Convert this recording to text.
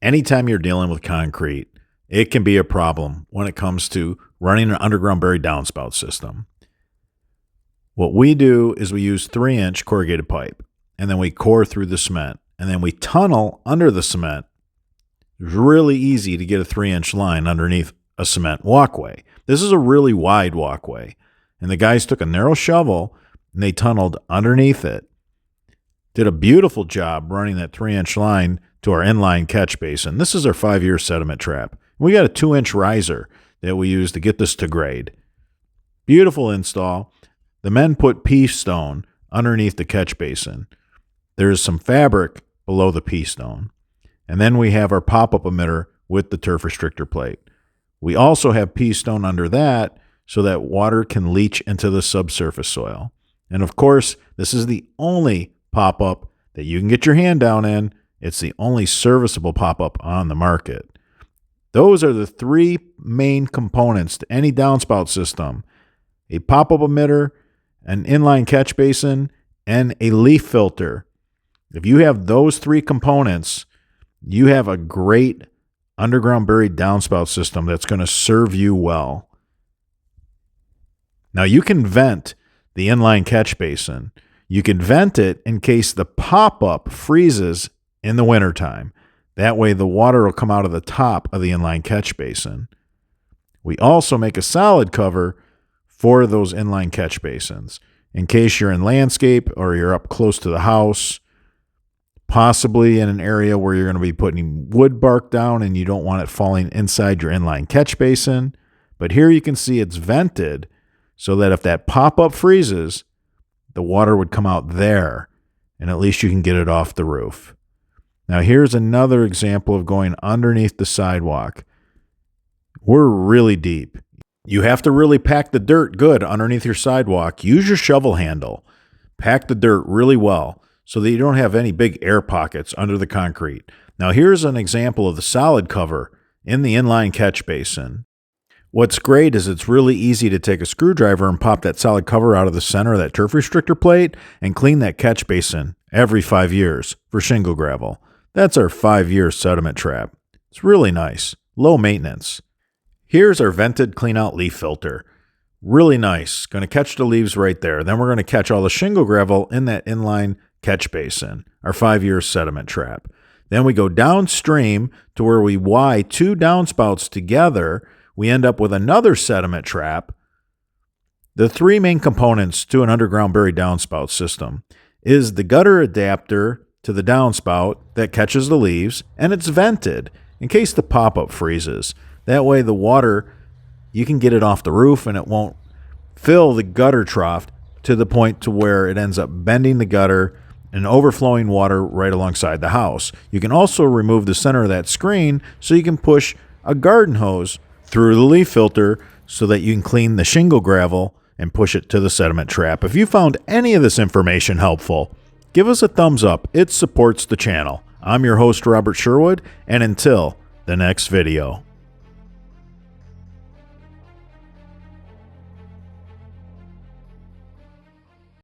Anytime you're dealing with concrete, it can be a problem when it comes to running an underground buried downspout system. What we do is we use 3-inch corrugated pipe, and then we core through the cement, and then we tunnel under the cement. It's really easy to get a 3-inch line underneath a cement walkway. This is a really wide walkway, and the guys took a narrow shovel and they tunneled underneath it. Did a beautiful job running that 3-inch line to our inline catch basin. This is our 5-year sediment trap. We got a 2-inch riser that we use to get this to grade. Beautiful install. The men put pea stone underneath the catch basin. There is some fabric below the pea stone. And then we have our pop-up emitter with the turf restrictor plate. We also have pea stone under that so that water can leach into the subsurface soil. And of course, this is the only pop-up that you can get your hand down in. It's the only serviceable pop-up on the market. Those are the 3 main components to any downspout system: a pop-up emitter, an inline catch basin, and a leaf filter. If you have those 3 components, you have a great underground buried downspout system that's going to serve you well. Now, you can vent the inline catch basin. You can vent it in case the pop-up freezes in the wintertime. That way the water will come out of the top of the inline catch basin. We also make a solid cover for those inline catch basins in case you're in landscape or you're up close to the house, possibly in an area where you're going to be putting wood bark down and you don't want it falling inside your inline catch basin. But here you can see it's vented so that if that pop-up freezes, the water would come out there, and at least you can get it off the roof. Now here's another example of going underneath the sidewalk. We're really deep. You have to really pack the dirt good underneath your sidewalk. Use your shovel handle. Pack the dirt really well so that you don't have any big air pockets under the concrete. Now here's an example of the solid cover in the inline catch basin. What's great is it's really easy to take a screwdriver and pop that solid cover out of the center of that turf restrictor plate and clean that catch basin every 5 years for shingle gravel. That's our 5-year sediment trap. It's really nice, low maintenance. Here's our vented clean out leaf filter. Really nice. Going to catch the leaves right there. Then we're going to catch all the shingle gravel in that inline catch basin, our 5-year sediment trap. Then we go downstream to where we Y 2 downspouts together. We end up with another sediment trap. The 3 main components to an underground buried downspout system is the gutter adapter to the downspout that catches the leaves, and it's vented in case the pop-up freezes. That way the water, you can get it off the roof and it won't fill the gutter trough to the point to where it ends up bending the gutter and overflowing water right alongside the house. You can also remove the center of that screen so you can push a garden hose through the leaf filter so that you can clean the shingle gravel and push it to the sediment trap. If you found any of this information helpful, give us a thumbs up. It supports the channel. I'm your host, Robert Sherwood, and until the next video.